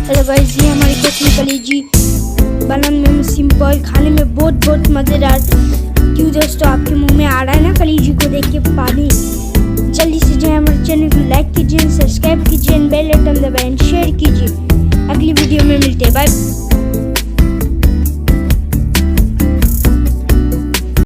Hello guys, ये हमारी चटनी कलेजी बनाने में सिंपल, खाने में बहुत मज़ेदार। क्यों दोस्तों, आपके मुंह में आ रहा है ना कलेजी को देख के पानी? जल्दी से जाए हमारे चैनल को लाइक कीजिए, सब्सक्राइब कीजिए, बेल आइकन दबाएं, शेयर कीजिए। अगली वीडियो में मिलते हैं, बाय।